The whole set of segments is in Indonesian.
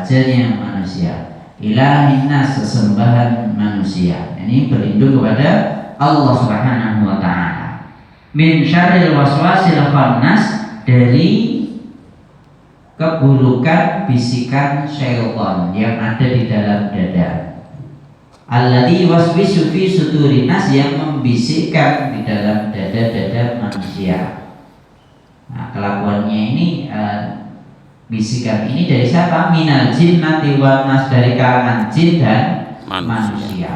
rajanya manusia, ilahin nas, sesembahan manusia. Ini berlindung kepada Allah Subhanahu wa taala. Min syarril waswasil khannas, dari keburukan bisikan syaitan yang ada di dalam dada. Alladzi waswisu fi sudurin nas, yang membisikkan di dalam dada-dada manusia. Nah, kelakuannya ini bisikan ini dari siapa? Minal jinnati wan nas, dari kalangan jin dan manusia.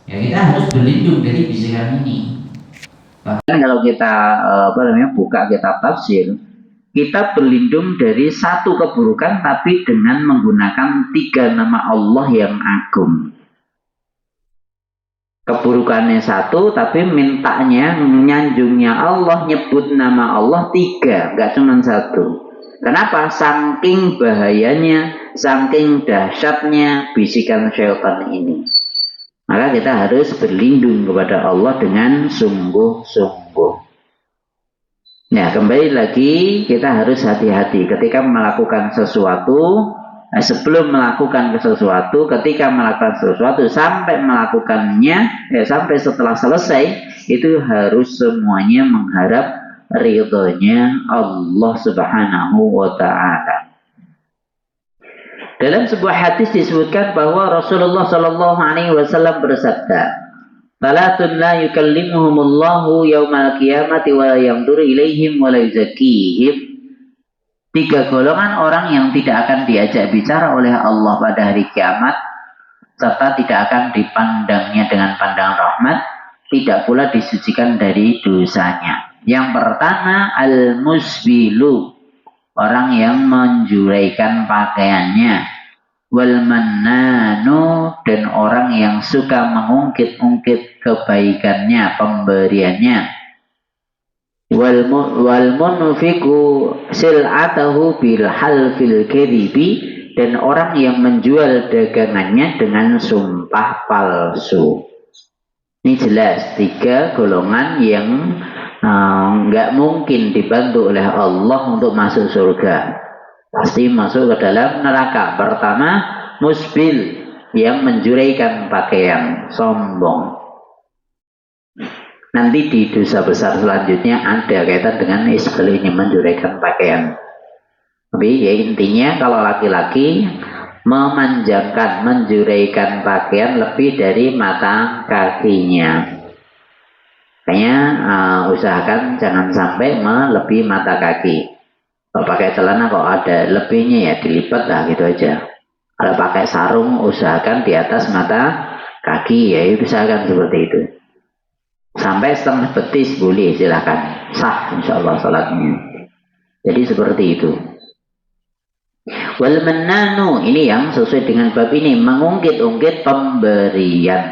Ya, kita harus berlindung dari bisikan ini. Bahkan kalau kita buka kitab tafsir, kita berlindung dari satu keburukan tapi dengan menggunakan 3 nama Allah yang agung. Keburukannya satu tapi mintanya, nyanjungnya Allah, nyebut nama Allah 3, nggak cuma 1. Kenapa? Saking bahayanya, saking dahsyatnya bisikan syaitan ini. Maka kita harus berlindung kepada Allah dengan sungguh-sungguh. Nah, kembali lagi kita harus hati-hati ketika melakukan sesuatu. Sebelum melakukan sesuatu, ketika melakukan sesuatu, sampai melakukannya, sampai setelah selesai, itu harus semuanya mengharap ridhonya Allah Subhanahu wa ta'ala. Dalam sebuah hadis disebutkan bahwa Rasulullah Shallallahu Alaihi Wasallam bersabda, "Salatun la yukallimuhumullahu yaumal qiyamati wa la yanzuru ilaihim wa la yuzakkihim." 3 golongan orang yang tidak akan diajak bicara oleh Allah pada hari kiamat, serta tidak akan dipandangnya dengan pandangan rahmat, tidak pula disucikan dari dosanya. Yang pertama, al-musbilu, orang yang menjuraikan pakaiannya. Wal mannanu, dan orang yang suka mengungkit-ungkit kebaikannya, pemberiannya. Wal munfiqu sil'atahu bil halfil kadhibi, dan orang yang menjual dagangannya dengan sumpah palsu. Ini jelas 3 golongan yang nggak mungkin dibantu oleh Allah untuk masuk surga. Pasti masuk ke dalam neraka. Pertama, musbil, yang menjuraikan pakaian, sombong. Nanti di dosa besar selanjutnya ada kaitan dengan isbal, menjuraikan pakaian. Tapi ya intinya kalau laki-laki memanjangkan, menjuraikan pakaian lebih dari mata kakinya. Kayaknya usahakan jangan sampai melebihi mata kaki. Kalau pakai celana kok ada lebihnya ya dilipat lah gitu aja. Kalau pakai sarung usahakan di atas mata kaki, ya usahakan seperti itu. Sampai setengah betis boleh, silakan, sah insyaallah salatnya. Jadi seperti itu. Wal mannanu, ini yang sesuai dengan bab ini, mengungkit-ungkit pemberian.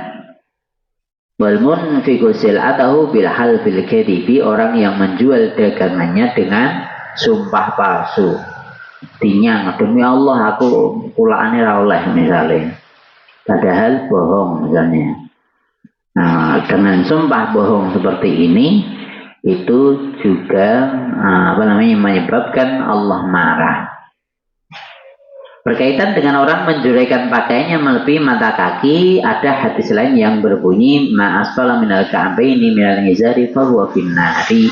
Wal munfiqu sil'atahu bil halfil kadhibi, orang yang menjual dagangannya dengan sumpah palsu. Artinya, demi Allah aku pulaane ra oleh misalnya. Padahal bohong misalnya. Nah, dengan sumpah bohong seperti ini itu juga menyebabkan Allah marah. Berkaitan dengan orang menjuraikan pakaiannya melebihi mata kaki, ada hadis lain yang berbunyi ma asfala minal ka'baini minal izari fa huwa finnari.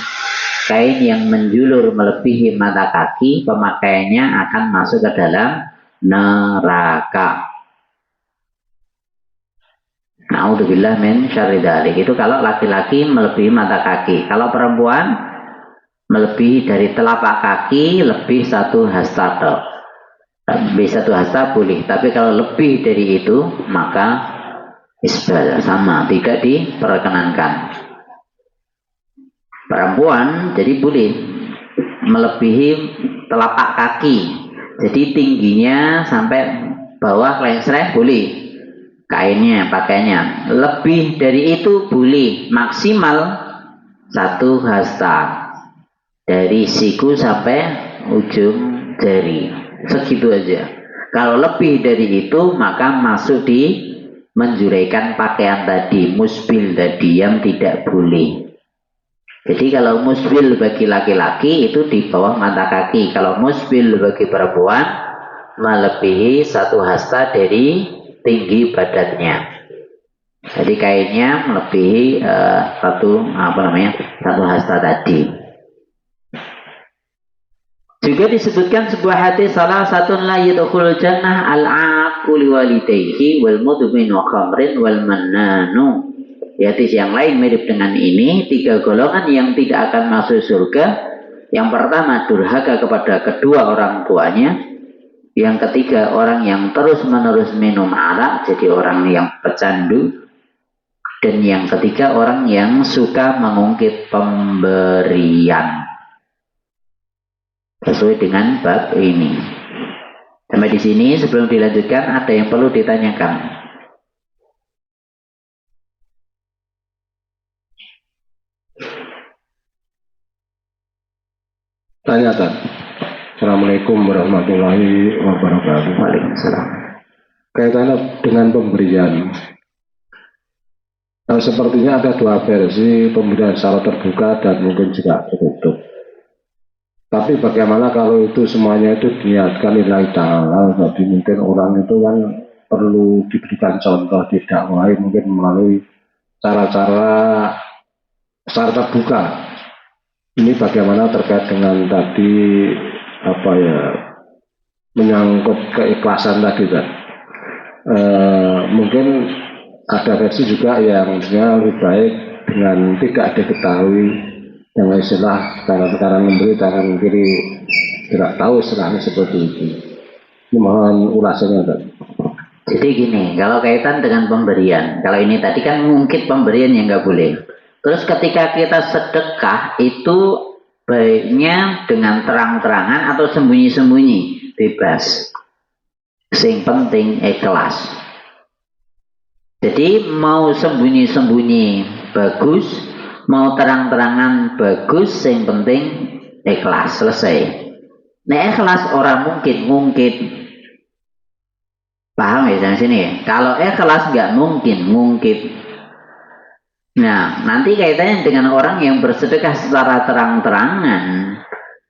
Kain yang menjulur melebihi mata kaki, pemakaiannya akan masuk ke dalam neraka. Na'udzubillah min syarri dzalik. Itu kalau laki-laki melebihi mata kaki. Kalau perempuan melebihi dari telapak kaki lebih 1 hasta. Lebih 1 hasta boleh. Tapi kalau lebih dari itu maka isbal, sama, tidak diperkenankan. Perempuan jadi boleh melebihi telapak kaki. Jadi tingginya sampai bawah lengsereh boleh. Kainnya, pakainya. Lebih dari itu boleh, maksimal 1 hasta. Dari siku sampai ujung jari. Segitu aja. Kalau lebih dari itu maka masuk di menjuraikan pakaian tadi, musbil tadi yang tidak boleh. Jadi kalau musbil bagi laki-laki itu di bawah mata kaki. Kalau musbil bagi perempuan melebihi 1 hasta dari tinggi badannya. Jadi kainnya melebihi 1 hasta tadi. Juga disebutkan sebuah hadis, salah satu la yadkhulul jannah al-aqu liwalidayhi wal mudminu khamrin wal mannanu. Di hadis yang lain mirip dengan ini, 3 golongan yang tidak akan masuk surga. Yang pertama, durhaka kepada kedua orang tuanya. Yang ketiga, orang yang terus-menerus minum arak, jadi orang yang pecandu. Dan yang ketiga, orang yang suka mengungkit pemberian. Sesuai dengan bab ini. Sampai di sini, sebelum dilanjutkan, ada yang perlu ditanyakan. Tanyakan. Assalamualaikum warahmatullahi wabarakatuh. Waalaikumsalam. Kaitannya dengan pemberian. Sepertinya ada 2 versi pemberian secara terbuka dan mungkin juga tertutup. Tapi bagaimana kalau itu semuanya itu diniatkan lillahi ta'ala, jadi mungkin orang itu kan perlu diberikan contoh, didakwai mungkin melalui cara-cara secara terbuka. Ini bagaimana terkait dengan tadi menyangkut keikhlasan tadi kan? Mungkin ada versi juga yang lebih baik dengan tidak diketahui. Yang istilah tangan memberi, tangan kiri tidak tahu istilahnya seperti itu. Ini mohon ulasannya Pak. Jadi gini, kalau kaitan dengan pemberian, kalau ini tadi kan mungkin pemberian yang nggak boleh. Terus ketika kita sedekah itu baiknya dengan terang-terangan atau sembunyi-sembunyi, bebas. Sing penting ikhlas. Jadi mau sembunyi-sembunyi bagus, mau terang-terangan bagus, yang penting ikhlas, selesai. Nah ikhlas orang mungkin. Paham ya sampai sini ya? Kalau ikhlas nggak mungkin. Nah nanti kaitannya dengan orang yang bersedekah secara terang-terangan,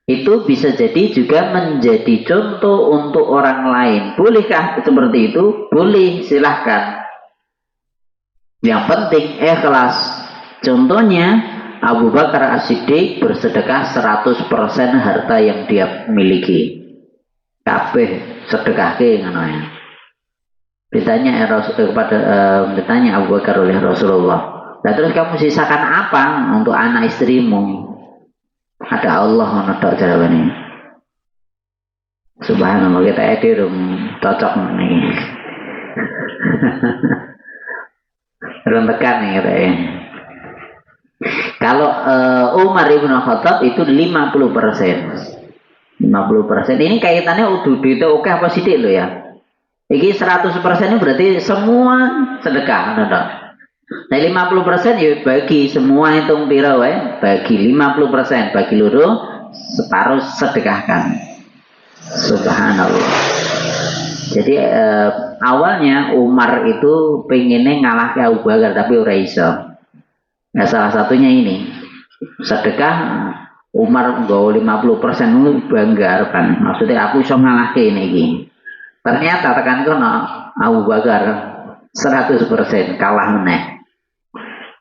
itu bisa jadi juga menjadi contoh untuk orang lain. Bolehkah seperti itu? Boleh, silahkan. Yang penting ikhlas. Contohnya Abu Bakar As-Siddiq bersedekah 100% harta yang dia miliki. Kabeh sedekahke ngono. Ditanya Abu Bakar oleh Rasulullah, "Nah terus kamu sisakan apa untuk anak istrimu?" Ada Allah ngono tok jawabane. Subhanallah, kita edirung cocok nih. Rung tekan nih katanya. Kalau Umar Ibn Khattab itu 50%. 50%. Ini kaitannya udah itu oke apa sidik lo ya? Ini 100% ini berarti semua sedekah. Nah 50% ya bagi semua hitung pira wae, bagi 50%, bagi loro separuh sedekahkan. Subhanallah. Jadi awalnya Umar itu pengennya ngalah ke Abu Bakar tapi ora iso. Nah salah satunya ini sedekah Umar nggawa 50% itu bangga kan. Maksudnya aku iso ngalahke ini. Ternyata tekan kono Abu Bakar 100% kalah meneh.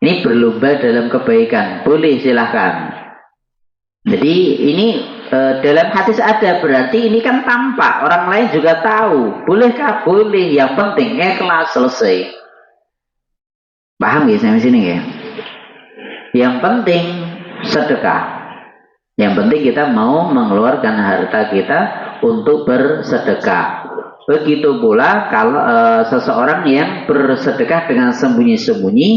Ini berlomba dalam kebaikan, boleh silahkan. Jadi ini dalam hadis ada, berarti ini kan tampak, orang lain juga tahu. Bolehkah? Boleh. Yang penting ikhlas, selesai. Paham ya sampai sini ya? Yang penting sedekah. Yang penting kita mau mengeluarkan harta kita untuk bersedekah. Begitu pula kalau seseorang yang bersedekah dengan sembunyi-sembunyi,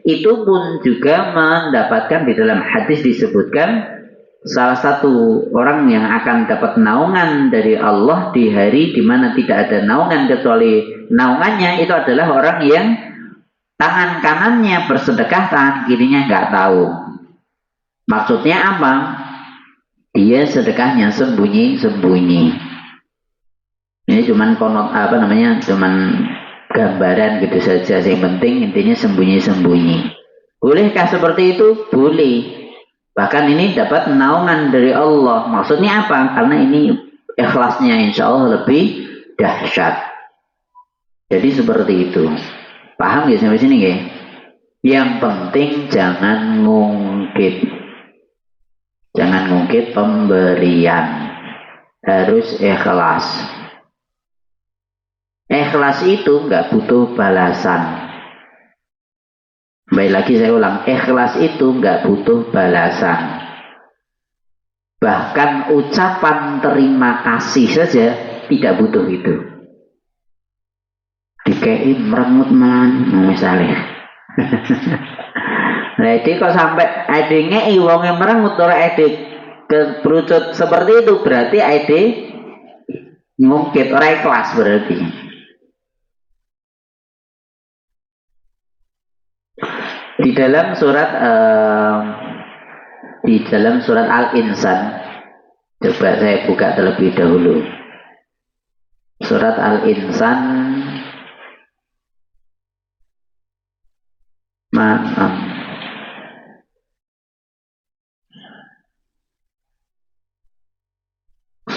itu pun juga mendapatkan, di dalam hadis disebutkan salah satu orang yang akan dapat naungan dari Allah di hari di mana tidak ada naungan kecuali naungannya, itu adalah orang yang tangan kanannya bersedekah, tangan kirinya nggak tahu. Maksudnya apa? Dia sedekahnya sembunyi-sembunyi. Ini cuman cuman gambaran gitu saja. Yang penting intinya sembunyi-sembunyi. Bolehkah seperti itu? Boleh. Bahkan ini dapat naungan dari Allah. Maksudnya apa? Karena ini ikhlasnya insya Allah lebih dahsyat. Jadi seperti itu. Paham ya sampai sini ya? Yang penting jangan ngungkit. Jangan ngungkit pemberian. Harus ikhlas. Ikhlas itu nggak butuh balasan. Baik lagi saya ulang, ikhlas itu nggak butuh balasan. Bahkan ucapan terima kasih saja tidak butuh itu. Dikei merengut man, misalnya. Jadi kok sampai ade ngei wonge merengut ora ade keperucut seperti itu berarti ade ngungkit ora ikhlas berarti. Di dalam surat Al-Insan, coba saya buka terlebih dahulu. Surat Al-Insan,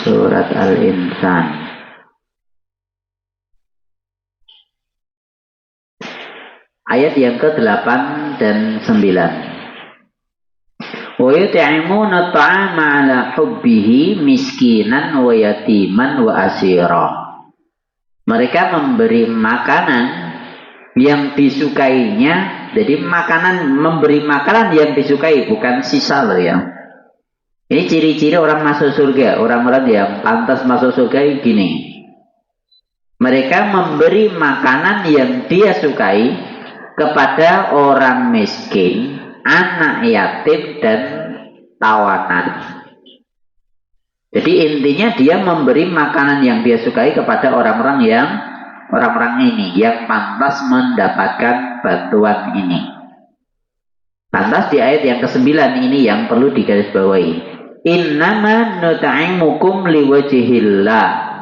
surat Al-Insan. Ayat yang ke-8 dan 9. Wa yut'imuna at'ama 'ala hubbihi miskinan wa yatiman wa asira. Mereka memberi makanan yang disukainya. Jadi memberi makanan yang disukai, bukan sisa loh ya. Ini ciri-ciri orang masuk surga, orang-orang yang pantas masuk surga gini. Mereka memberi makanan yang dia sukai kepada orang miskin, anak yatim dan tawanan. Jadi intinya dia memberi makanan yang dia sukai kepada orang-orang ini yang pantas mendapatkan bantuan ini. Pantas di ayat yang ke-9 ini yang perlu digarisbawahi. Innama nut'imukum liwajhillah.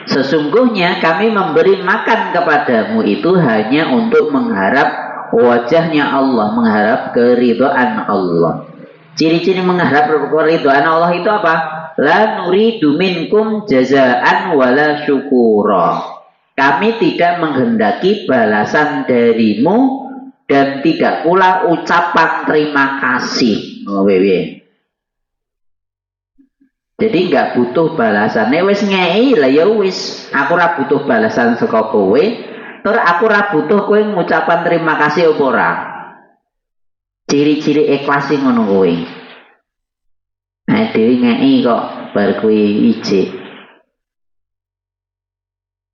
Sesungguhnya kami memberi makan kepadamu itu hanya untuk mengharap wajahnya Allah, mengharap keridhaan Allah. Ciri-ciri mengharap keridhaan Allah itu apa? La nuridu minkum jazaan wala syukura. Kami tidak menghendaki balasan darimu dan tidak pula ucapan terima kasih. Jadi nggak butuh balasan. Nek wis ngei lah ya wis. Aku ora butuh balasan saka kowe. Tur aku ora butuh kowe ngucapan terima kasih apa ora. Ciri-ciri ikhlas sing ngono kowe. Nah, dhewe ngei kok bar kowe ijik.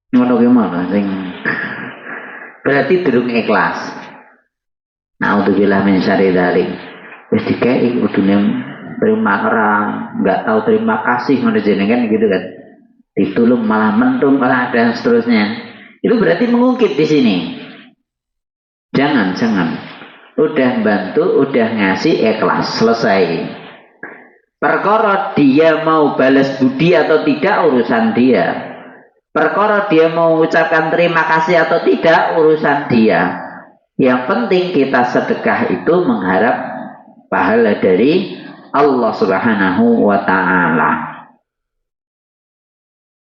Ngono ki mah sing berarti durung ikhlas. Naudzubillah min syarri dzalik. Wis dikei kudune terima orang nggak tahu terima kasih mana jenengan gitu kan, ditulung malah mentung malah dan seterusnya. Itu berarti mengungkit di sini. Jangan udah bantu, udah ngasih, ikhlas, selesai. Perkara dia mau balas budi atau tidak urusan dia. Perkara dia mau ucapkan terima kasih atau tidak urusan dia. Yang penting kita sedekah itu mengharap pahala dari Allah Subhanahu wa Ta'ala.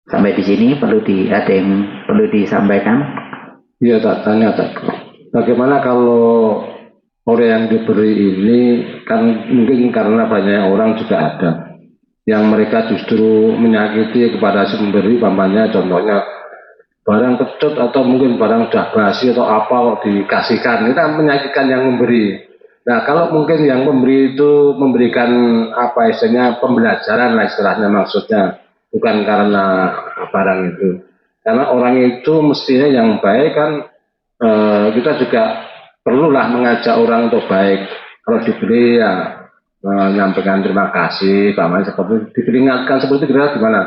Sampai di sini ada yang perlu disampaikan? Iya, tak tanya tak. Bagaimana kalau orang yang diberi ini kan mungkin karena banyak orang juga ada yang mereka justru menyakiti kepada si pemberi, pamannya contohnya barang kecut atau mungkin barang udah basi atau apa kok dikasihkan, itu kan menyakitkan yang memberi. Nah, kalau mungkin yang memberi itu memberikan apa istilahnya pembelajaran lah istilahnya maksudnya, bukan karena barang itu. Karena orang itu mestinya yang baik kan, kita juga perlulah mengajak orang untuk baik. Kalau diberi ya menyampaikan terima kasih, paman seperti diperingatkan seperti itu gimana?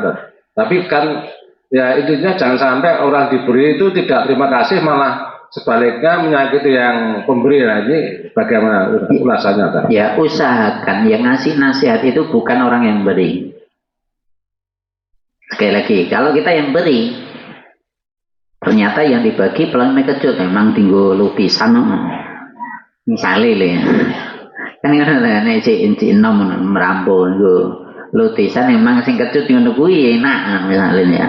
Tapi kan ya intinya jangan sampai orang diberi itu tidak terima kasih malah sebaliknya menyakiti yang pemberi. Ini bagaimana ulasannya? Ya usahakan yang ngasih nasihat itu bukan orang yang beri. Sekali lagi, kalau kita yang beri, ternyata yang dibagi pelan kejut memang tinggal lukisan, misalnya ya. Kan ada nek nom merampung lukisan memang sing kecut ngono kuwi enak misalnya ya.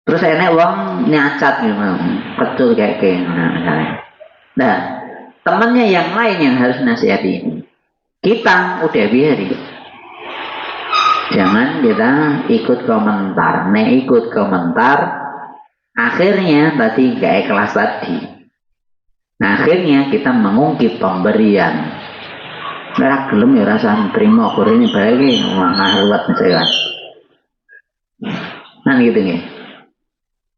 Terus enek wong nyacat gitu, pecul kayak misalnya. Nah, temannya yang lain yang harus nasihati ini. Kita udah biarin. Jangan kita ikut komentar. Ikut komentar, akhirnya tadi gak ikhlas tadi. Nah, akhirnya kita mengungkit pemberian. Mereka gelem ya rasa terima kur ini baik ngahruat misalkan. Nah gitu nih.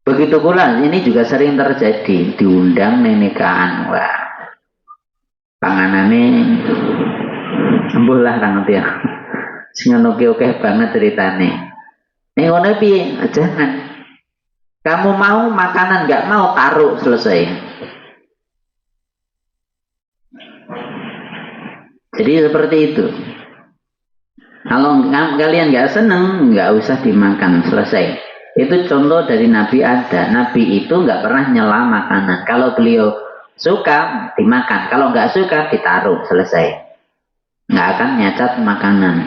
Begitu pula ini juga sering terjadi diundang nikahan wah. Panganane embuh lah ra ngerti ya. Sing oke banget ceritane. Ning ngono piye? Jangan. Kamu mau makanan enggak mau taruh selesai. Jadi seperti itu. Kalau kalian nggak seneng, nggak usah dimakan, selesai. Itu contoh dari Nabi ada. Nabi itu nggak pernah nyela makanan. Kalau beliau suka, dimakan. Kalau nggak suka, ditaruh, selesai. Nggak akan nyacat makanan.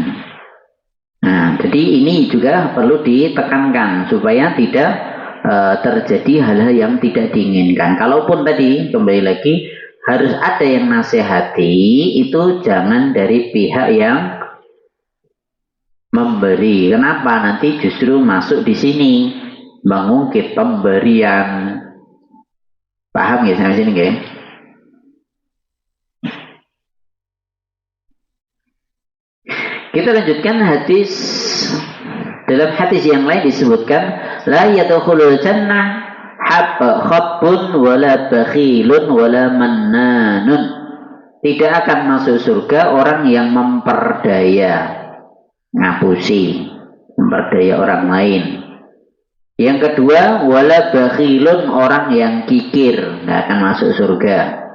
Nah, jadi ini juga perlu ditekankan supaya tidak terjadi hal-hal yang tidak diinginkan. Kalaupun tadi kembali lagi harus ada yang nasihati, itu jangan dari pihak yang memberi. Kenapa? Nanti justru masuk di sini mengungkit pemberian. Paham ya sampai sini nggih? Kita lanjutkan hadis. Dalam hadis yang lain disebutkan la yadkhulul jannah khabbun wala bakhilun wala mannanun. Tidak akan masuk surga orang yang memperdaya, ngapusi, memperdaya orang lain. Yang kedua, wala bakhilun, orang yang kikir, nggak akan masuk surga.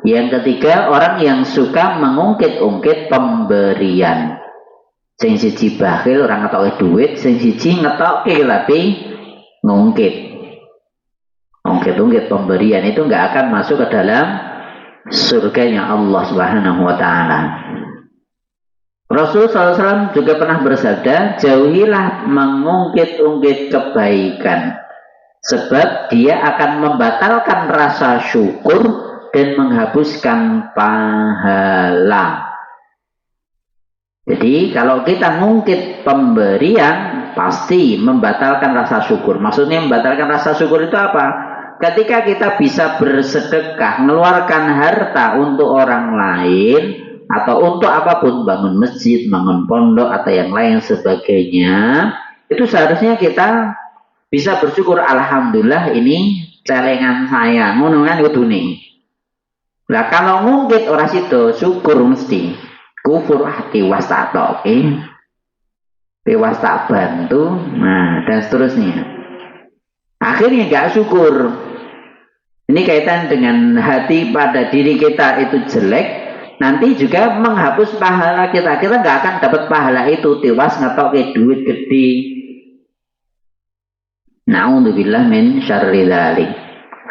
Yang ketiga, orang yang suka mengungkit-ungkit pemberian. Sing siji bakhil, orang ngetoke duit, sing siji ngetoke tapi ngungkit. Ungkit-ungkit pemberian itu nggak akan masuk ke dalam surganya Allah Subhanahu wa Ta'ala. Rasulullah SAW juga pernah bersabda, jauhilah mengungkit-ungkit kebaikan, sebab dia akan membatalkan rasa syukur dan menghapuskan pahala. Jadi kalau kita ngungkit pemberian, pasti membatalkan rasa syukur. Maksudnya membatalkan rasa syukur itu apa? Ketika kita bisa bersedekah, mengeluarkan harta untuk orang lain, atau untuk apapun, bangun masjid, bangun pondok, atau yang lain sebagainya, itu seharusnya kita bisa bersyukur, alhamdulillah ini celengan saya, ngono kan kudune. Lah kalau ngungkit orang situ, syukur mesti. Kufur hati wasato, tewas tak bantu, nah dan seterusnya. Akhirnya gak syukur. Ini kaitan dengan hati pada diri kita itu jelek, nanti juga menghapus pahala kita. Kita gak akan dapat pahala itu, tewas ngetoke duit gede. Na'udzubillah min syarri dzalik.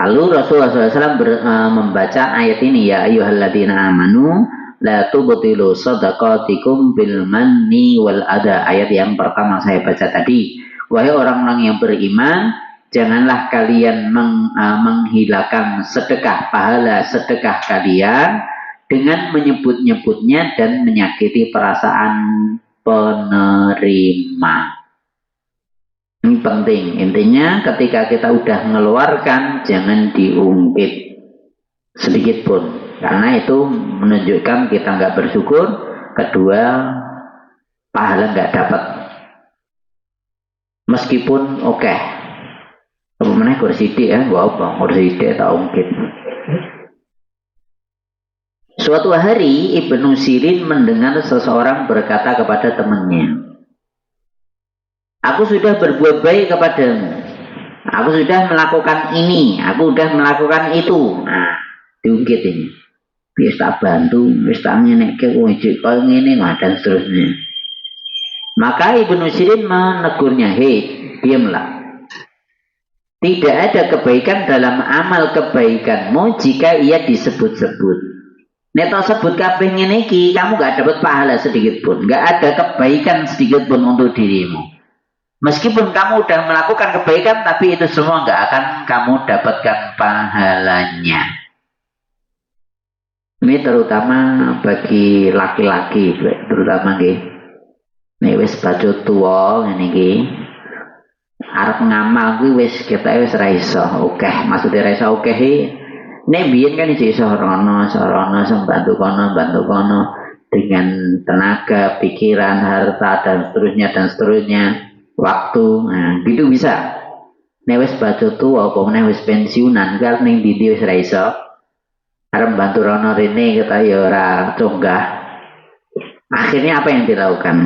Lalu Rasulullah SAW membaca ayat ini, ya ayyuhalladzina amanu la tubtilu shadaqatikum bil manni wal adha. Ayat yang pertama saya baca tadi. Wahai orang-orang yang beriman, janganlah kalian menghilangkan sedekah, pahala sedekah kalian dengan menyebut-nyebutnya dan menyakiti perasaan penerima. Ini penting. Intinya ketika kita udah mengeluarkan, jangan diungkit sedikit pun. Karena itu menunjukkan kita nggak bersyukur. Kedua, pahala nggak dapat. Meskipun oke. Kemudian kursi ya, gua apa? Kursi tak ungkit. Suatu hari Ibnu Sirin mendengar seseorang berkata kepada temannya, aku sudah berbuat baik kepadamu. Aku sudah melakukan ini, aku sudah melakukan itu. Nah, diungkit ini. Wis tak bantu, wis tak ngenekke wujud kaya ngene dan seterusnya. Maka Ibnu Sirin menegurnya, hei, diamlah. Tidak ada kebaikan dalam amal kebaikanmu jika ia disebut-sebut. Nek tak sebut kabeh ngene iki, kamu gak dapat pahala sedikit pun. Gak ada kebaikan sedikit pun untuk dirimu. Meskipun kamu udah melakukan kebaikan, tapi itu semua nggak akan kamu dapatkan pahalanya. Ini terutama bagi laki-laki, terutama nggih. Nek wis baju tua ngene iki, arep ngamal kuwi wis ketoke wis ra iso. Oke, maksudnya ra iso oke iki. Nek biyen kan iso rono, bantu kono dengan tenaga, pikiran, harta dan seterusnya. Waktu, nah, gitu bisa. Nek wis baju tua, apa meneh wis pensiunan, kan ning ndi wis ra iso. Arep bantu rono rene kita ya ora conggah. Akhirnya apa yang dilakukan?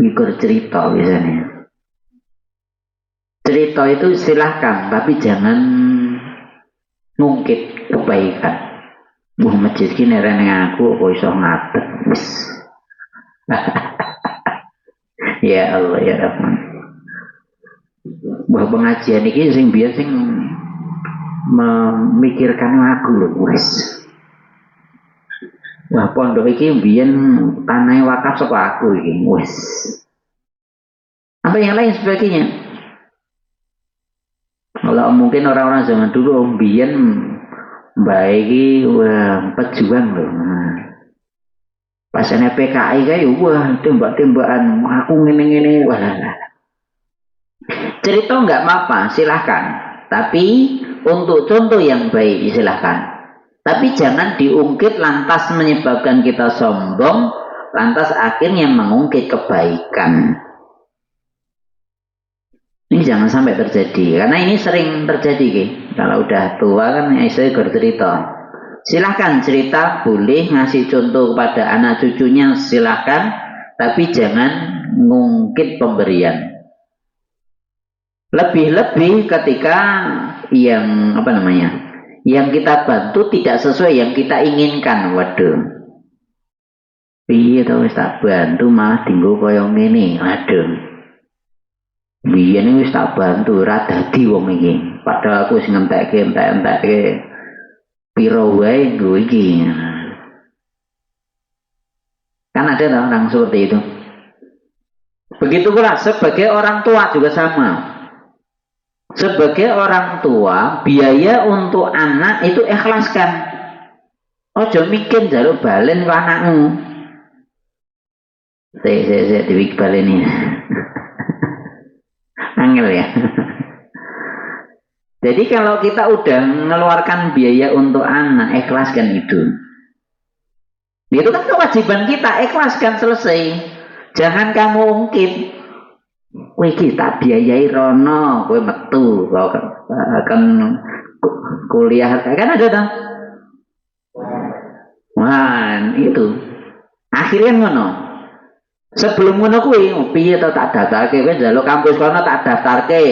Ikut cerita biasanya. Cerita itu silahkan, tapi jangan ngungkit kebaikan. Wah, masjid ki nerene aku kok iso ngadeg. Wis. Ya Allah ya Rahman. Bahwa pengajian ini sing biar sing memikirkan aku lho wis. Wah pondok iki biyen tanah wakaf saka aku iki wis. Apa yang lain sebagainya. Kalau mungkin orang-orang zaman dulu biyen mbak iki wah pejuang lho. Pas PKI kae wah tembak-tembakan aku ngene-ngene wah. Cerita enggak apa-apa, silahkan. Tapi untuk contoh yang baik silahkan. Tapi jangan diungkit lantas menyebabkan kita sombong, lantas akhirnya mengungkit kebaikan. Ini jangan sampai terjadi, karena ini sering terjadi. Kalau udah tua kan saya bercerita. Silahkan cerita, boleh ngasih contoh kepada anak cucunya, silahkan. Tapi jangan ngungkit pemberian. Lebih-lebih ketika yang yang kita bantu tidak sesuai yang kita inginkan. Waduh, piye to wis tak bantu malah dinggo kaya ngene. Waduh, biyen wis tak bantu ora dadi wong iki, padahal aku wis ngentekke piro wae nggo iki. Kan ada orang seperti itu. Begitu pula sebagai orang tua juga sama. Sebagai orang tua, biaya untuk anak itu ikhlaskan. Ojo mikir jaluk balen ke anakmu. Saya diwik baleni. Angel ya. Jadi kalau kita udah mengeluarkan biaya untuk anak, ikhlaskan itu. Itu kan kewajiban kita, ikhlaskan selesai. Jangan kamu ungkit. Kowe iki tak biayai rono, kowe metu kau akan kuliah kan ada dong. Wah, itu. Akhirnya ngono. Sebelum ngono kuwi piye to tak daftarke kowe njaluk kampus kono tak daftarke.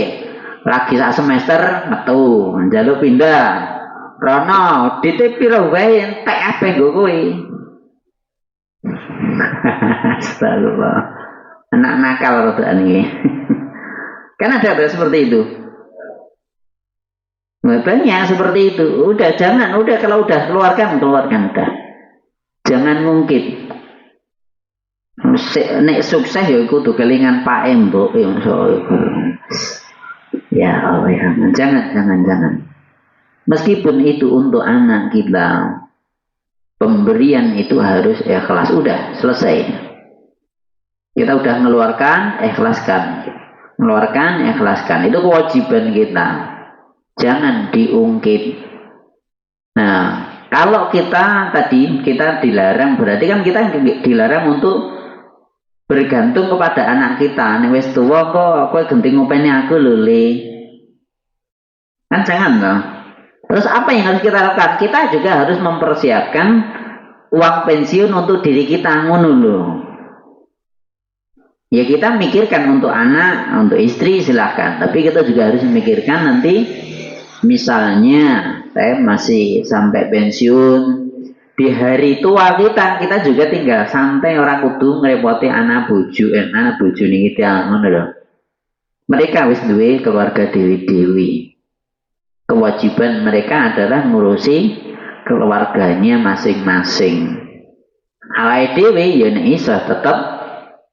Lagi sak semester metu, njaluk pindah. Rono, DT piro wae entek ape nggo kowe. Astagfirullah. Anak nakal rodokan ini. Kan ada seperti itu. Banyak seperti itu. Udah jangan, udah kalau udah keluarkan udah. Jangan ngungkit. Nek sukses ya kudu kelingan Pak Embok ya Allah ya. Jangan. Meskipun itu untuk anak kita, pemberian itu harus ikhlas. Udah selesai. Kita udah mengeluarkan, ikhlaskan. Mengeluarkan, ikhlaskan. Itu kewajiban kita. Jangan diungkit. Nah, kalau kita dilarang, berarti kan kita dilarang untuk bergantung kepada anak kita. Nek wis tuwa kok kowe genting ngopeni aku lho, Le. Kan jangan toh. Terus apa yang harus kita lakukan? Kita juga harus mempersiapkan uang pensiun untuk diri kita, ngono lho. Ya kita mikirkan untuk anak, untuk istri silahkan. Tapi kita juga harus memikirkan nanti misalnya saya masih sampai pensiun. Di hari tua kita juga tinggal santai, orang kudu ngerepoti anak bojo nih kita ngono lho. Mereka wis duwe keluarga dewi-dewi. Kewajiban mereka adalah ngurusi keluarganya masing-masing. Awake dhewe ya nek iso tetep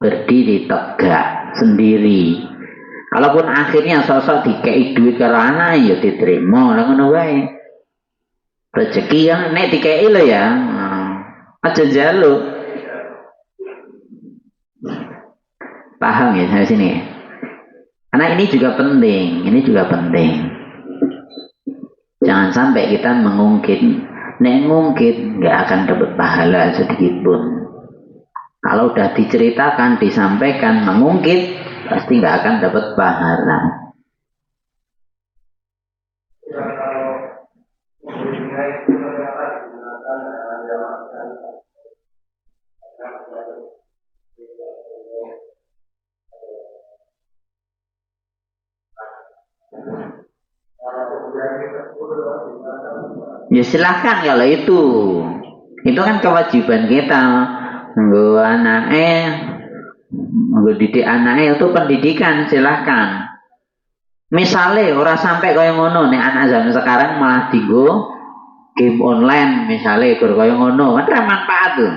berdiri tegak sendiri. Walaupun akhirnya sosok dikei duit karo anak ya diterima lah ngono wae. Rezeki yang nek dikei lo ya. Aja njaluk. Paham ya sampai sini? Karena ini juga penting, Jangan sampai kita mengungkit. Nek ngungkit nggak akan dapat pahala sedikit pun. Kalau udah diceritakan, disampaikan, mengungkit, pasti nggak akan dapat pahala. Ya silahkan kalau itu kan kewajiban kita. Nggo didik anaknya itu pendidikan, silahkan. Misalnya orang sampai kaya ngono nih anak zaman sekarang malah digo game online misalnya kaya ngono kan manfaat tuh.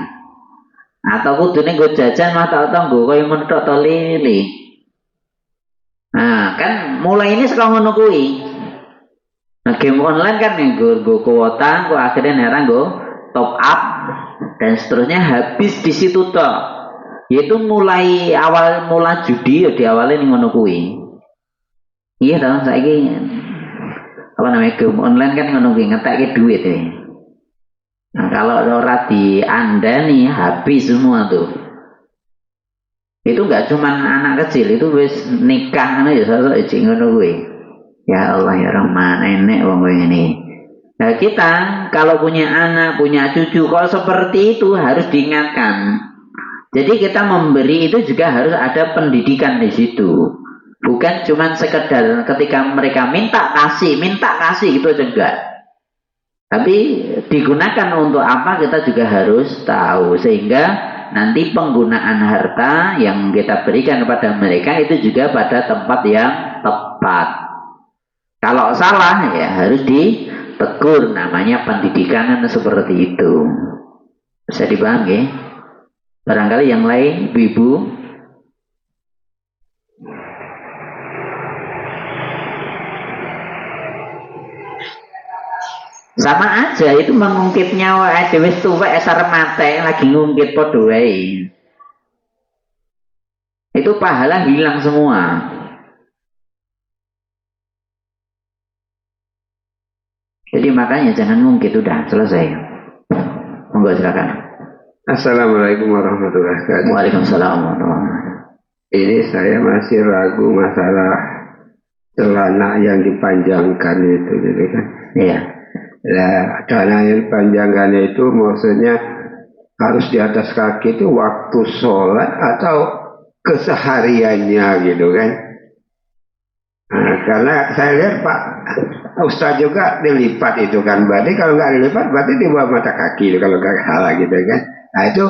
Atau kudune nggo jajan mah tau-tau nggo kaya ngono tok lili. Nah, kan mulai ini sekarang ngono kuwi. Nah, game online kan nggo kuota, kok akhirnya nerang nggo top up dan seterusnya habis di situ toh. Yaitu mulai judi ya diawali ning ngono kuwi. Iya toh saiki apa namanya game online kan ngono kuwi ngetekke duit ya. Nah, kalau ora diandani habis semua tuh. Itu enggak cuma anak kecil, itu wis nikah ya sosok iki ngono kuwi. Ya Allah ya Rahman, enek wong ini. Nah, kita kalau punya anak, punya cucu, kalau seperti itu harus diingatkan. Jadi kita memberi itu juga harus ada pendidikan di situ. Bukan cuma sekedar ketika mereka minta kasih gitu aja enggak. Tapi digunakan untuk apa kita juga harus tahu sehingga nanti penggunaan harta yang kita berikan kepada mereka itu juga pada tempat yang tepat. Kalau salah ya harus ditegur, namanya pendidikan seperti itu. Bisa dipahami ya? Barangkali yang lain, ibu-ibu. Sama aja itu mengungkit nyawa aja wis tuwek esar mate lagi ngungkit padha wae. Itu pahala hilang semua. Jadi makanya jangan ngungkit, udah selesai. Monggo silakan. Assalamualaikum warahmatullahi wabarakatuh. Waalaikumsalam warahmatullahi wabarakatuh. Ini saya masih ragu masalah celana yang dipanjangkan itu gitu kan. Iya. Nah, celana yang dipanjangkan itu maksudnya harus di atas kaki itu waktu sholat atau kesehariannya gitu kan. Nah, karena saya lihat Pak Ustaz juga dilipat itu kan, berarti kalau nggak dilipat berarti di bawah mata kaki kalau nggak salah gitu kan. Nah itu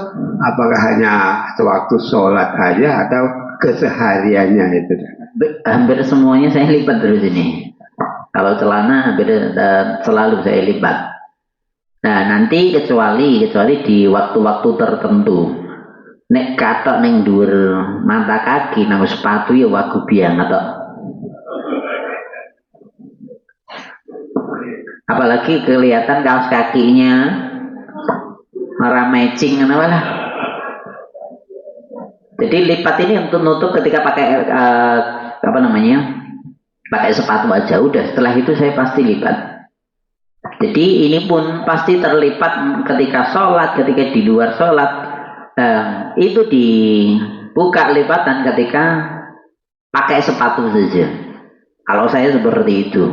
apakah hanya sewaktu sholat aja atau kesehariannya itu? Hampir semuanya saya lipat terus ini. Kalau celana hampir selalu saya lipat. Nah nanti kecuali di waktu-waktu tertentu. Nek katok neng dhuwur mata kaki nang sepatu ya wagu biang atau apalagi kelihatan kaos kakinya merah matching kenapa lah. Jadi lipat ini untuk nutup ketika pakai pakai sepatu aja udah. Setelah itu saya pasti lipat. Jadi ini pun pasti terlipat ketika sholat, ketika di luar sholat. Itu dibuka lipatan ketika pakai sepatu saja. Kalau saya seperti itu.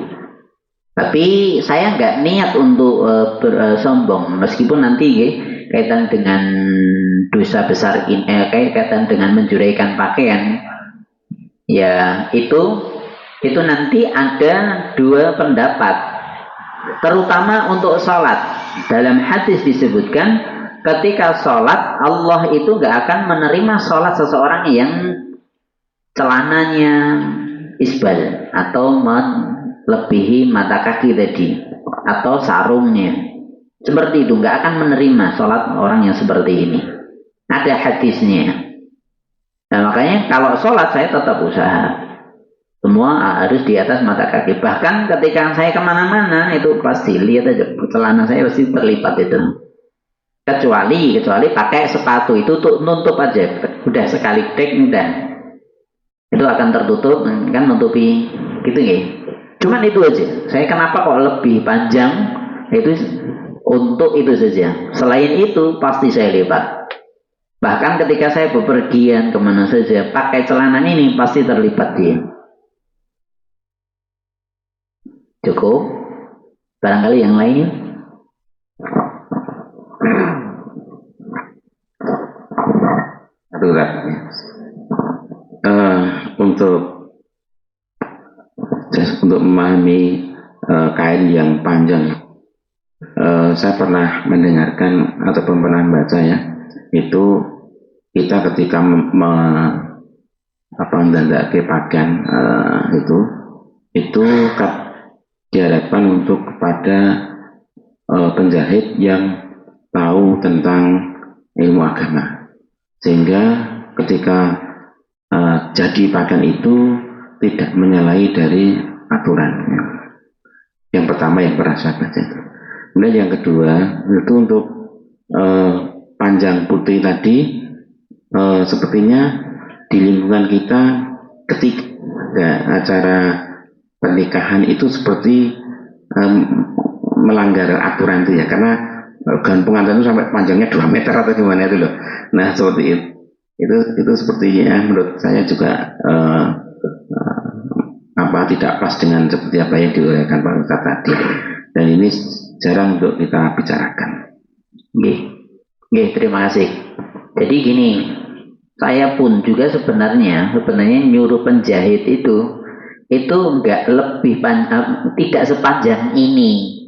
Tapi saya nggak niat untuk sombong, meskipun nanti kaitan dengan dosa besar ini, kaitan dengan menjuraikan pakaian, ya itu nanti ada dua pendapat, terutama untuk sholat. Dalam hadis disebutkan, ketika sholat Allah itu nggak akan menerima sholat seseorang yang celananya isbal atau melebihi mata kaki tadi atau sarungnya seperti itu, nggak akan menerima sholat orang yang seperti ini. Ada hadisnya. Nah makanya kalau sholat saya tetap usaha Semua harus di atas mata kaki. Bahkan ketika saya kemana-mana itu pasti lihat aja celana saya pasti terlipat itu. Kecuali pakai sepatu itu tuh nutup aja. Udah sekali tek udah. Itu akan tertutup kan nutupi gitu ya. Cuman itu aja. Saya kenapa kok lebih panjang itu untuk itu saja. Selain itu pasti saya lipat. Bahkan ketika saya bepergian kemana saja pakai celana ini pasti terlipat dia. Cukup. Barangkali yang lain. Aduh, untuk memahami kain yang panjang, saya pernah mendengarkan ataupun pernah baca ya, itu kita ketika mendandake pakaian itu diharapkan untuk kepada penjahit yang tahu tentang ilmu agama, sehingga ketika jadi pakaian itu tidak menyalahi dari aturan. Yang pertama yang pernah saya baca itu. Kemudian yang kedua itu untuk panjang putih tadi, sepertinya di lingkungan kita ketika acara pernikahan itu seperti melanggar aturan itu ya, karena gaun pengantin itu sampai panjangnya 2 meter atau gimana itu loh. Nah seperti itu sepertinya menurut saya juga tidak pas dengan seperti apa yang diuraikan Pak Ustadz tadi, dan ini jarang untuk kita bicarakan. Nggih, terima kasih. Jadi gini, saya pun juga sebenarnya nyuruh penjahit itu enggak lebih tidak sepanjang ini.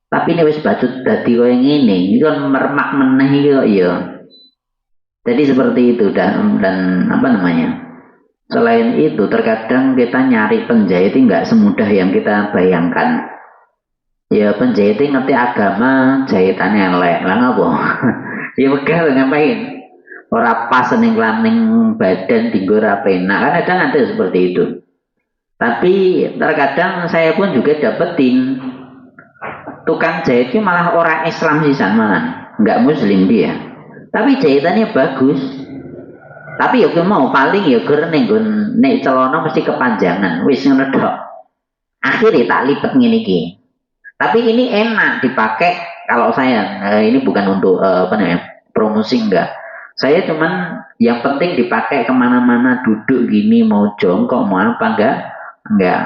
Tapi ini wis bacut dadi koyo ngene. Iki kan mermak meneh iki kok ya. Jadi seperti itu dan apa namanya? Selain itu terkadang kita nyari penjahit enggak semudah yang kita bayangkan. Ya penjahit ngerti agama, jahitannya elek. Lah ngapa? Ya wegah ngapain? Ora pas ning badan dinggo ora penak. Kan kadang ada seperti itu. Tapi terkadang saya pun juga dapetin tukang jahit itu malah orang Islam sisan malah, enggak muslim dia. Tapi jahitannya bagus. Tapi ya mau paling ya ning nek celana mesti kepanjangan, wis ngono tok. Akhirnya tak lipat ngene iki. Tapi ini enak dipakai kalau saya. Ini bukan untuk promosi enggak. Saya cuman yang penting dipakai kemana-mana, duduk gini mau jongkok mau apa enggak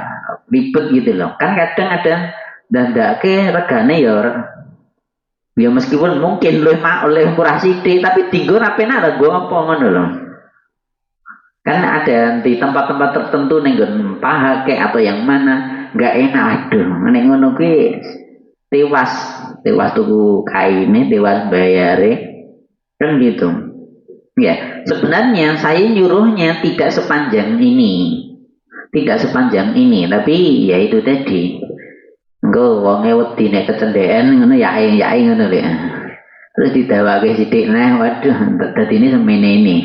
ribet gitu loh. Kan kadang ada dandake regane ya meskipun mungkin oleh murah sithik tapi tinggo ra penak lho nggo apa ngono lho. Kan ada di tempat-tempat tertentu ning nggon paha kek atau yang mana enggak enak, aduh nek ngono kuwi tewas tuku kaine, tewas bayare kan gitu. Ya, sebenarnya saya nyuruhnya tidak sepanjang ini, tapi ya itu tadi. Engko wonge wedi nek kecendekan ngono ya ngono lho. Terus didawake sithik neh, waduh dadine semene ini.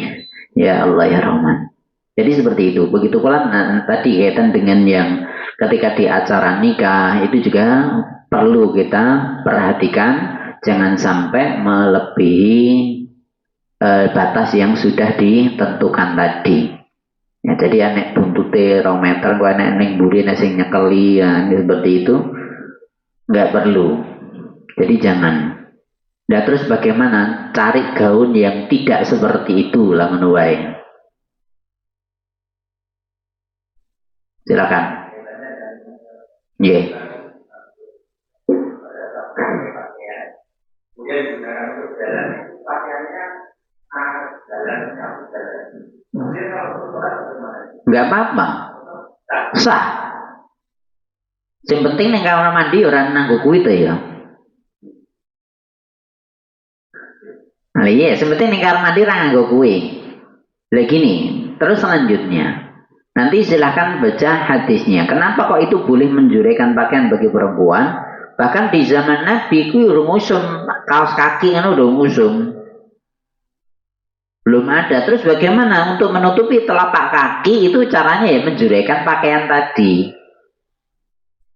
Ya Allah ya Rahman. Jadi seperti itu. Begitu pula tadi kaitan dengan yang ketika di acara nikah itu juga perlu kita perhatikan jangan sampai melebihi batas yang sudah ditentukan tadi. Ya, jadi anek buntute 2 meter, gua anek ning mburi nek sing nyekeli ya, seperti itu nggak perlu. Jadi jangan. Nah terus bagaimana cari gaun yang tidak seperti itu lah ngono wae. Silakan. Nggih. Kemudian digunakan untuk jalan. Pakaiannya nggak apa-apa, sah. Yang penting nih kamar mandi orang nanggu kuwi to ya. Nah iya, yang penting nih kamar mandi orang nanggu kuwi. Lah gini, terus selanjutnya nanti silahkan baca hadisnya. Kenapa kok itu boleh menjuraikan pakaian bagi perempuan? Bahkan di zaman Nabi kuwi urung usum kaos kaki kan udah usum. Belum ada. Terus bagaimana untuk menutupi telapak kaki itu caranya ya menjulurkan pakaian tadi.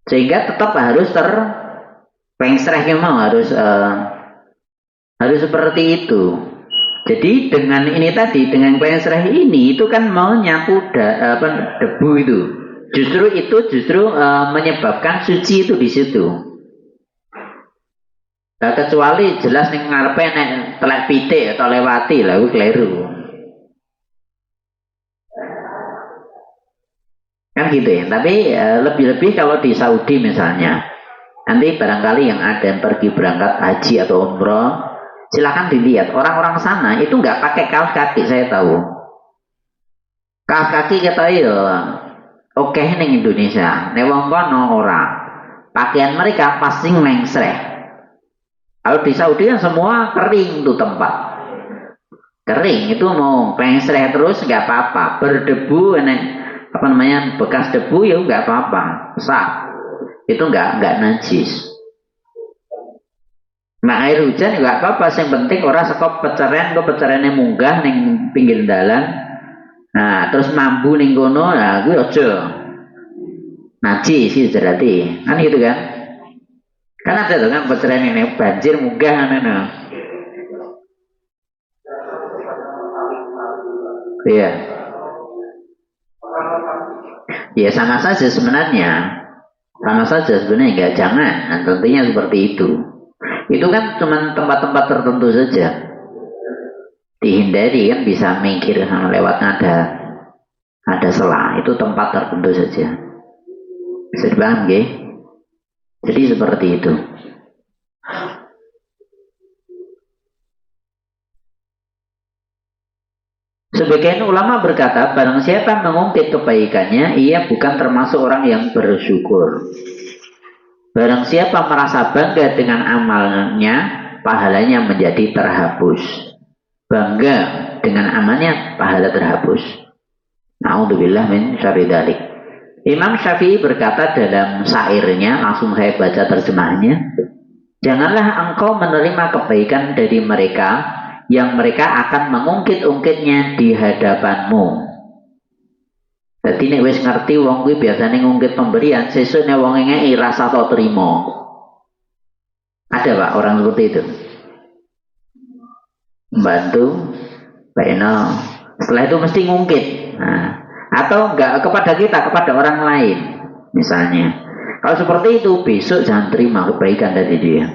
Sehingga tetap harus terpengsreh mau harus seperti itu. Jadi dengan ini tadi, dengan pengsreh ini itu kan mau nyapu debu itu. Justru menyebabkan suci itu di situ. Nah, kecuali jelas ning ngarepe nek telek pitik atau lewati lah itu keliru. Kan gitu ya. Tapi lebih-lebih kalau di Saudi misalnya, nanti barangkali yang ada yang pergi berangkat haji atau umroh, silakan dilihat orang-orang sana itu nggak pakai kaos kaki, saya tahu. Kaos kaki kita ya oke ning Indonesia, nek wong kono ora. Pakaian mereka pasti lengsreh. Kalau di Saudi kan semua kering tuh tempat. Kering itu mau lengsreh terus nggak apa-apa. Berdebu bekas debu ya nggak apa-apa. Sah. Itu nggak najis. Nah air hujan nggak apa-apa. Yang penting orang sekop peceren, kok pecerene munggah ning pinggir dalan. Nah terus mambu ning kono, nah gue ojo najis sih berarti. Kan gitu kan? Kan ada tuh kan peceren ini banjir munggah Iya. Ya sama saja sebenarnya. Sama saja sebenarnya enggak, jangan. Nah, tentunya seperti itu. Itu kan cuma tempat-tempat tertentu saja. Dihindari kan bisa mikir lewatnya ada selah. Itu tempat tertentu saja. Bisa dipaham nggih? Jadi seperti itu. Sebagian ulama berkata, barang siapa mengungkit kebaikannya, ia bukan termasuk orang yang bersyukur. Barang siapa merasa bangga dengan amalnya, pahalanya menjadi terhapus. Bangga dengan amalnya, pahala terhapus. Na'udzubillah min syarri dzalik. Imam Syafi'i berkata dalam syairnya, langsung saya baca terjemahnya, janganlah engkau menerima kebaikan dari mereka yang mereka akan mengungkit-ungkitnya di hadapanmu. Jadi nek wis ngerti wong kuwi biasane ngungkit pemberian, sesuk nek wong ngekeki rasa to trimo. Ada Pak orang seperti itu. Membantu, setelah itu mesti ngungkit. Nah, atau enggak kepada kita, kepada orang lain misalnya. Kalau seperti itu besok jangan terima kebaikan dari dia.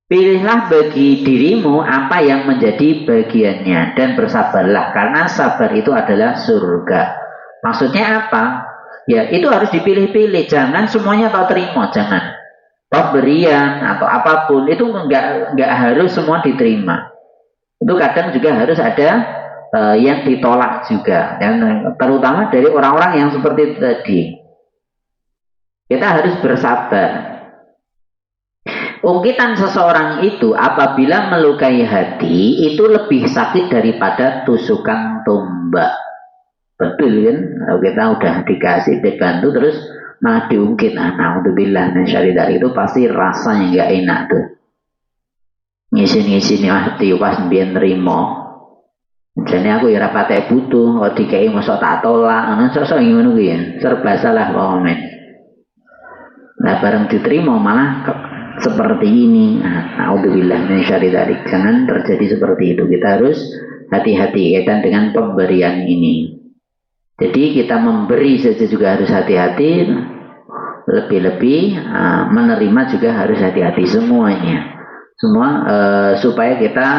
Pilihlah bagi dirimu apa yang menjadi bagiannya dan bersabarlah karena sabar itu adalah surga. Maksudnya apa? Ya itu harus dipilih-pilih, jangan semuanya tak terima, jangan. Pemberian atau apapun itu enggak harus semua diterima. Itu kadang juga harus ada yang ditolak juga, dan terutama dari orang-orang yang seperti itu tadi. Kita harus bersabar. Ungkitan seseorang itu apabila melukai hati itu lebih sakit daripada tusukan tombak. Betul kan? Kalau kita udah dikasih dibantu terus malah diungkit, na'udzubillah min syarri dzalik, itu pasti rasanya nggak enak tuh. Ngisi-ngisi nih hati pas biar nerimo. Jadi aku ya rapate butuh, kok dikei mosok tak tolak, sosok ngono kuwi ya, serba salah komen. Nah bareng diterima malah seperti ini. Na'udzubillah min syarri dzalik. Jangan terjadi seperti itu. Kita harus hati-hati kaitan dengan pemberian ini. Jadi kita memberi saja juga harus hati-hati, lebih-lebih menerima juga harus hati-hati semuanya. Semua supaya kita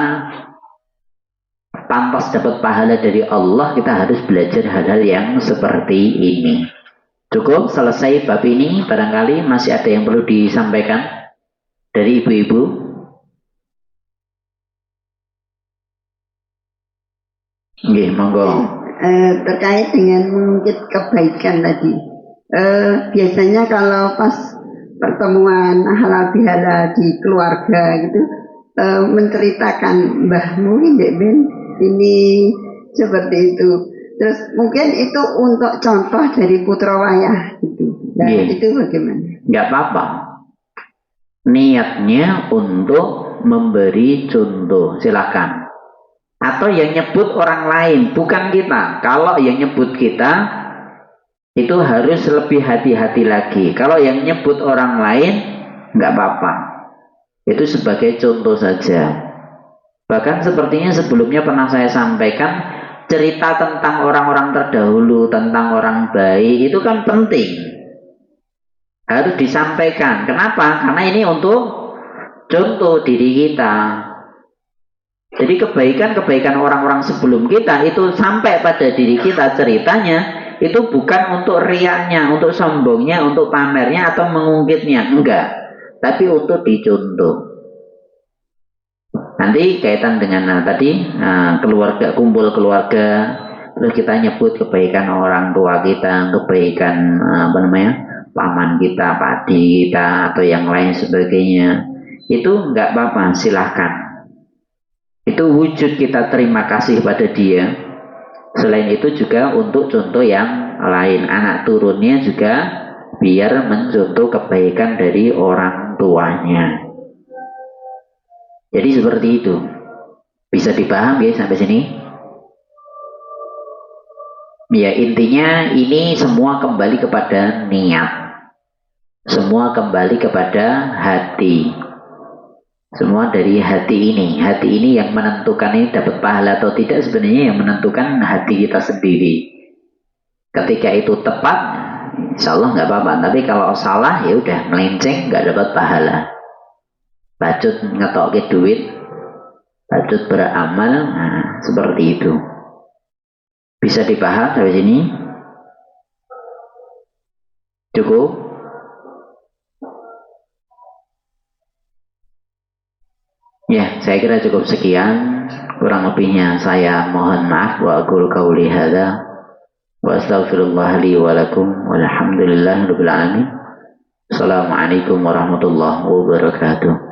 pantas dapat pahala dari Allah, kita harus belajar hal-hal yang seperti ini. Cukup selesai bab ini. Barangkali masih ada yang perlu disampaikan dari ibu-ibu. Nggih, monggo. Terkait dengan mengungkit kebaikan tadi, biasanya kalau pas pertemuan halal bihalal di keluarga gitu, menceritakan mbahmu ini seperti itu. Terus mungkin itu untuk contoh dari putra wayah gitu. Nah, itu bagaimana? Nggak apa-apa. Niatnya untuk memberi contoh, silakan. Atau yang nyebut orang lain, bukan kita. Kalau yang nyebut kita, itu harus lebih hati-hati lagi. Kalau yang nyebut orang lain, nggak apa-apa. Itu sebagai contoh saja. Bahkan sepertinya sebelumnya pernah saya sampaikan, cerita tentang orang-orang terdahulu, tentang orang baik, itu kan penting. Harus disampaikan. Kenapa? Karena ini untuk contoh diri kita. Jadi kebaikan-kebaikan orang-orang sebelum kita itu sampai pada diri kita ceritanya, itu bukan untuk riaknya, untuk sombongnya, untuk pamernya atau mengungkitnya, enggak. Tapi untuk dicontoh. Nanti kaitan dengan tadi keluarga, kumpul keluarga, terus kita nyebut kebaikan orang tua kita, kebaikan paman kita, padi kita, atau yang lain sebagainya. Itu enggak apa-apa, silahkan. Itu wujud kita terima kasih pada dia. Selain itu juga untuk contoh yang lain, anak turunnya juga biar mencontoh kebaikan dari orang tuanya. Jadi seperti itu. Bisa dipaham ya sampai sini? Ya intinya ini semua kembali kepada niat. Semua kembali kepada hati. Semua dari hati ini. Hati ini yang menentukan ini dapat pahala atau tidak, sebenarnya yang menentukan hati kita sendiri. Ketika itu tepat, insya Allah nggak apa-apa. Tapi kalau salah ya udah melenceng, nggak dapat pahala. Bacut ngetokke duit, bacut beramal, nah, seperti itu. Bisa dipaham sampai sini? Cukup? Ya, saya kira cukup sekian. Kurang lebihnya saya mohon maaf. Wa aqulu qauli hadza wa astaghfirullah li wa lakum walhamdulillahirabbil alamin. Assalamualaikum warahmatullahi wabarakatuh.